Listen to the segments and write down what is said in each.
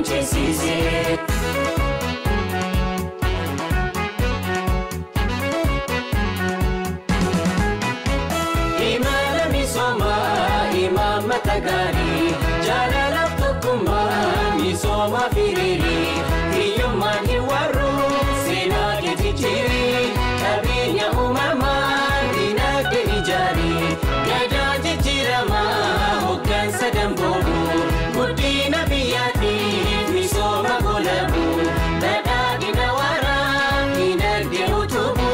finchisise. Imala misoma, imama tagari, jalala tukuma, misoma firiri, hiyuma hiwaru, sena kijijiri, tabinya umama, dinagde ijari, gada jijirama, hukkan sadambobu, gudina biyati, misoma golabu, dada dinawara, dinagde utubu,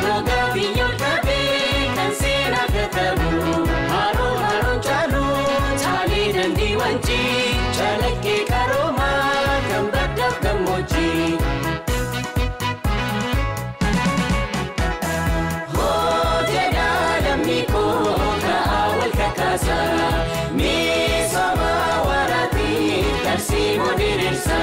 roga binyol kabe, kan sena katabu, haron chalu, chali dan diwanci, chalake karoma, kambadaf kamoji. Misoma warati, tersi modirisa.